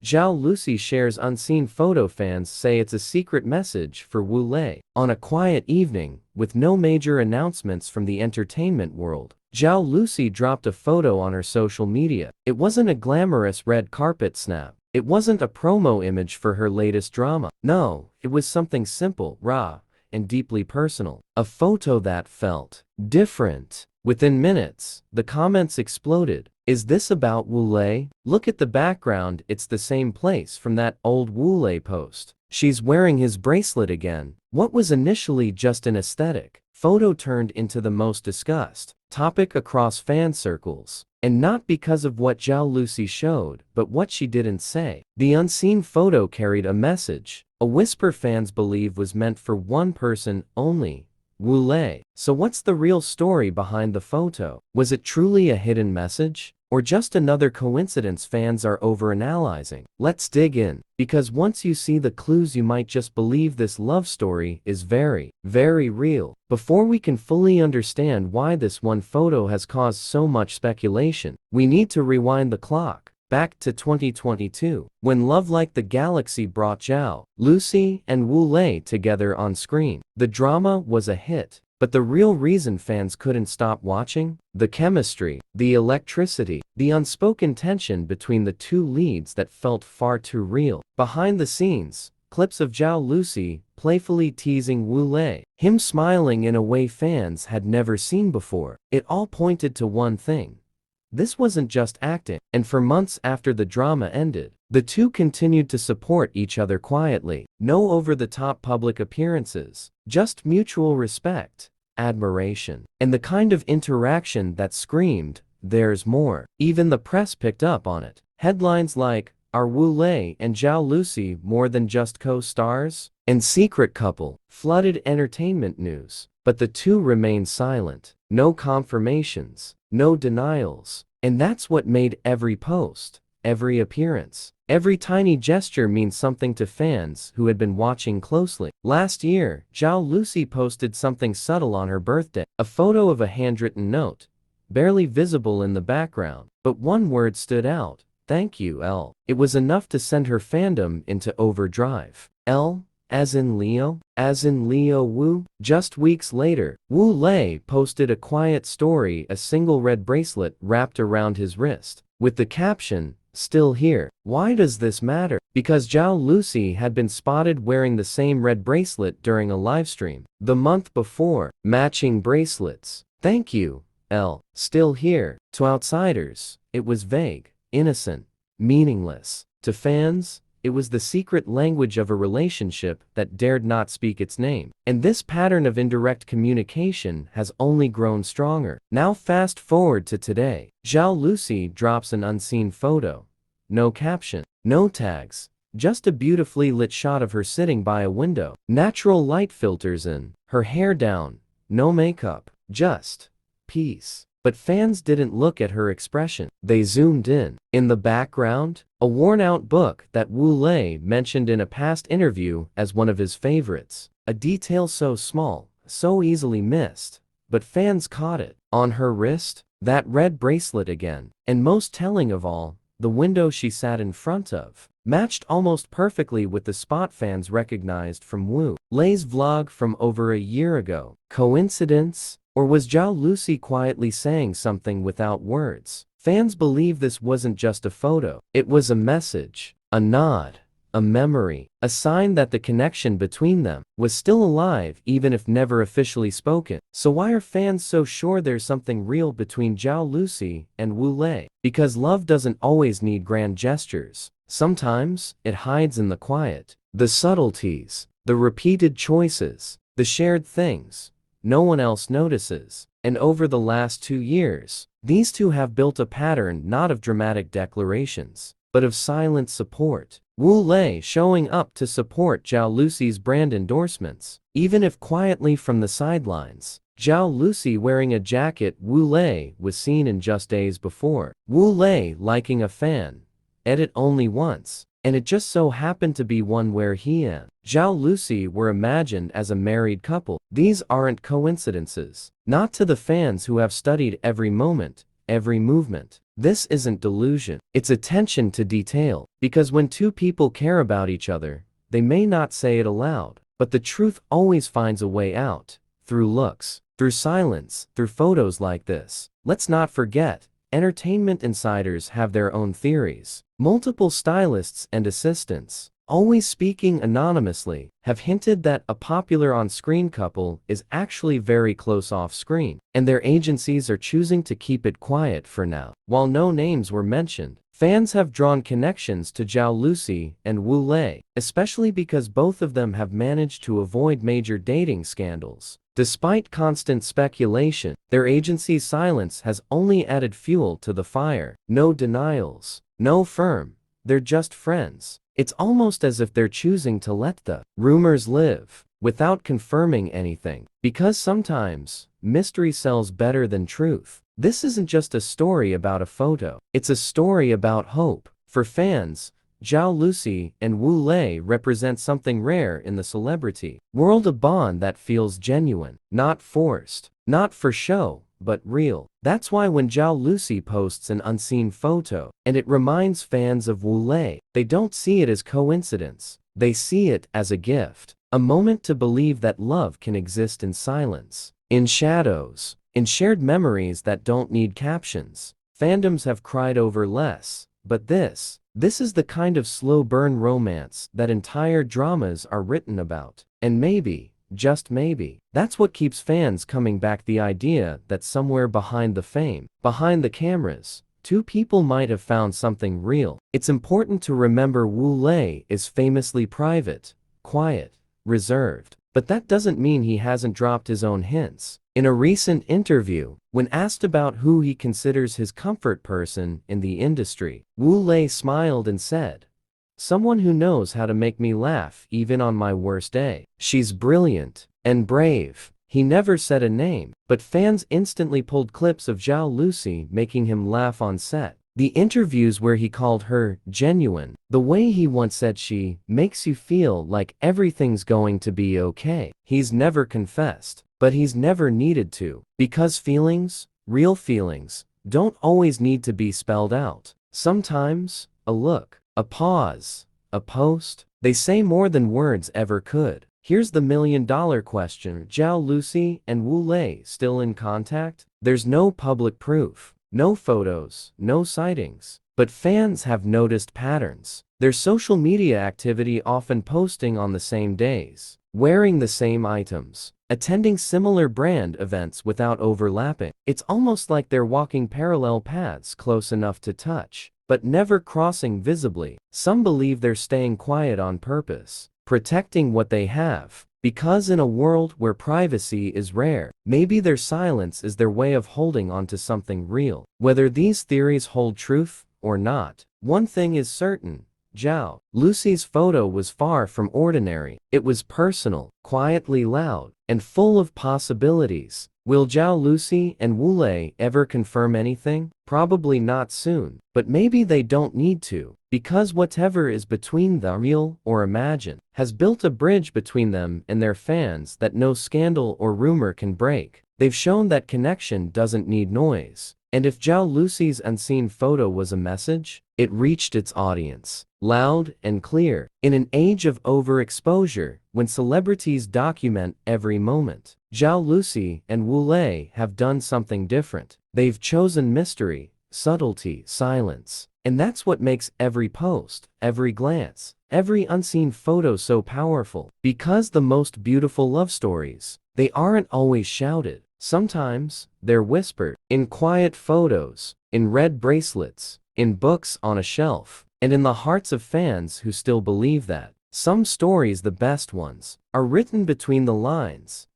Zhao Lusi shares unseen photo. Fans say it's a secret message for Wu Lei. On a quiet evening, with no major announcements from the entertainment world, Zhao Lusi dropped a photo on her social media. It wasn't a glamorous red carpet snap. It wasn't a promo image for her latest drama. No, it was something simple, raw, and deeply personal. A photo that felt different. Within minutes, the comments exploded. Is this about Wu Lei? Look at the background, it's the same place from that old Wu Lei post. She's wearing his bracelet again. What was initially just an aesthetic photo turned into the most discussed topic across fan circles. And not because of what Zhao Lusi showed, but what she didn't say. The unseen photo carried a message, a whisper fans believe was meant for one person only, Wu Lei. So what's the real story behind the photo? Was it truly a hidden message? Or just another coincidence fans are overanalyzing? Let's dig in, because once you see the clues you might just believe this love story is very, very real. Before we can fully understand why this one photo has caused so much speculation, we need to rewind the clock back to 2022, when Love Like the Galaxy brought Zhao Lusi and Wu Lei together on screen. The drama was a hit. But the real reason fans couldn't stop watching? The chemistry, the electricity, the unspoken tension between the two leads that felt far too real. Behind the scenes, clips of Zhao Lusi playfully teasing Wu Lei, him smiling in a way fans had never seen before. It all pointed to one thing. This wasn't just acting, and for months after the drama ended, the two continued to support each other quietly. No over-the-top public appearances, just mutual respect, admiration, and the kind of interaction that screamed, "There's more." Even the press picked up on it. Headlines like, "Are Wu Lei and Zhao Lusi more than just co-stars?" and "Secret couple" flooded entertainment news. But the two remained silent. No confirmations, no denials. And that's what made every post, every appearance, every tiny gesture mean something to fans who had been watching closely. Last year, Zhao Lusi posted something subtle on her birthday, a photo of a handwritten note, barely visible in the background. But one word stood out: "Thank you, L." It was enough to send her fandom into overdrive. L? As in Leo? As in Leo Wu? Just weeks later, Wu Lei posted a quiet story, a single red bracelet wrapped around his wrist, with the caption, "Still here." Why does this matter? Because Zhao Lusi had been spotted wearing the same red bracelet during a livestream the month before. Matching bracelets. Thank you, L. Still here. To outsiders, it was vague, innocent, meaningless. To fans, it was the secret language of a relationship that dared not speak its name. And this pattern of indirect communication has only grown stronger. Now fast forward to today. Zhao Lusi drops an unseen photo. No caption, no tags, just a beautifully lit shot of her sitting by a window. Natural light filters in, her hair down, no makeup, just peace. But fans didn't look at her expression. They zoomed in. In the background, a worn-out book that Wu Lei mentioned in a past interview as one of his favorites. A detail so small, so easily missed, but fans caught it. On her wrist, that red bracelet again. And most telling of all, the window she sat in front of matched almost perfectly with the spot fans recognized from Wu Lei's vlog from over a year ago. Coincidence? Or was Zhao Lusi quietly saying something without words? Fans believe this wasn't just a photo. It was a message, a nod, a memory, a sign that the connection between them was still alive even if never officially spoken. So why are fans so sure there's something real between Zhao Lusi and Wu Lei? Because love doesn't always need grand gestures. Sometimes, it hides in the quiet, the subtleties, the repeated choices, the shared things no one else notices. And over the last 2 years, these two have built a pattern not of dramatic declarations, but of silent support. Wu Lei showing up to support Zhao Lusi's brand endorsements, even if quietly from the sidelines. Zhao Lusi wearing a jacket Wu Lei was seen in just days before. Wu Lei liking a fan edit only once, and it just so happened to be one where he and Zhao Lusi were imagined as a married couple. These aren't coincidences. Not to the fans who have studied every moment, every movement. This isn't delusion. It's attention to detail. Because when two people care about each other, they may not say it aloud, but the truth always finds a way out. Through looks, through silence, through photos like this. Let's not forget, entertainment insiders have their own theories. Multiple stylists and assistants, always speaking anonymously, have hinted that a popular on-screen couple is actually very close off-screen, and their agencies are choosing to keep it quiet for now. While no names were mentioned, fans have drawn connections to Zhao Lusi and Wu Lei, especially because both of them have managed to avoid major dating scandals. Despite constant speculation, their agency's silence has only added fuel to the fire. No denials, no firm, they're just friends. It's almost as if they're choosing to let the rumors live, without confirming anything. Because sometimes, mystery sells better than truth. This isn't just a story about a photo, it's a story about hope. For fans, Zhao Lusi and Wu Lei represent something rare in the celebrity world, a bond that feels genuine, not forced, not for show, but real. That's why when Zhao Lusi posts an unseen photo, and it reminds fans of Wu Lei, they don't see it as coincidence, they see it as a gift. A moment to believe that love can exist in silence, in shadows, in shared memories that don't need captions. Fandoms have cried over less, but this is the kind of slow burn romance that entire dramas are written about. And maybe, just maybe, that's what keeps fans coming back, the idea that somewhere behind the fame, behind the cameras, two people might have found something real. It's important to remember Wu Lei is famously private, quiet, reserved. But that doesn't mean he hasn't dropped his own hints. In a recent interview, when asked about who he considers his comfort person in the industry, Wu Lei smiled and said, "Someone who knows how to make me laugh even on my worst day. She's brilliant and brave." He never said a name, but fans instantly pulled clips of Zhao Lusi making him laugh on set. The interviews where he called her genuine, the way he once said she makes you feel like everything's going to be okay. He's never confessed, but he's never needed to, because feelings, real feelings, don't always need to be spelled out. Sometimes, a look, a pause, a post, they say more than words ever could. Here's the million-dollar question: Zhao Lusi and Wu Lei still in contact? There's no public proof, no photos, no sightings, but fans have noticed patterns. Their social media activity often posting on the same days, wearing the same items, attending similar brand events without overlapping. It's almost like they're walking parallel paths close enough to touch, but never crossing visibly. Some believe they're staying quiet on purpose, protecting what they have, because in a world where privacy is rare, maybe their silence is their way of holding on to something real. Whether these theories hold truth or not, one thing is certain: Zhao Lusi's photo was far from ordinary. It was personal, quietly loud, and full of possibilities. Will Zhao Lusi and Wu Lei ever confirm anything? Probably not soon, but maybe they don't need to, because whatever is between them, real or imagined, has built a bridge between them and their fans that no scandal or rumor can break. They've shown that connection doesn't need noise. And if Zhao Lusi's unseen photo was a message, it reached its audience, loud and clear. In an age of overexposure, when celebrities document every moment, Zhao Lusi and Wu Lei have done something different. They've chosen mystery, subtlety, silence. And that's what makes every post, every glance, every unseen photo so powerful. Because the most beautiful love stories, they aren't always shouted. Sometimes, they're whispered, in quiet photos, in red bracelets, in books on a shelf, and in the hearts of fans who still believe that some stories, the best ones, are written between the lines,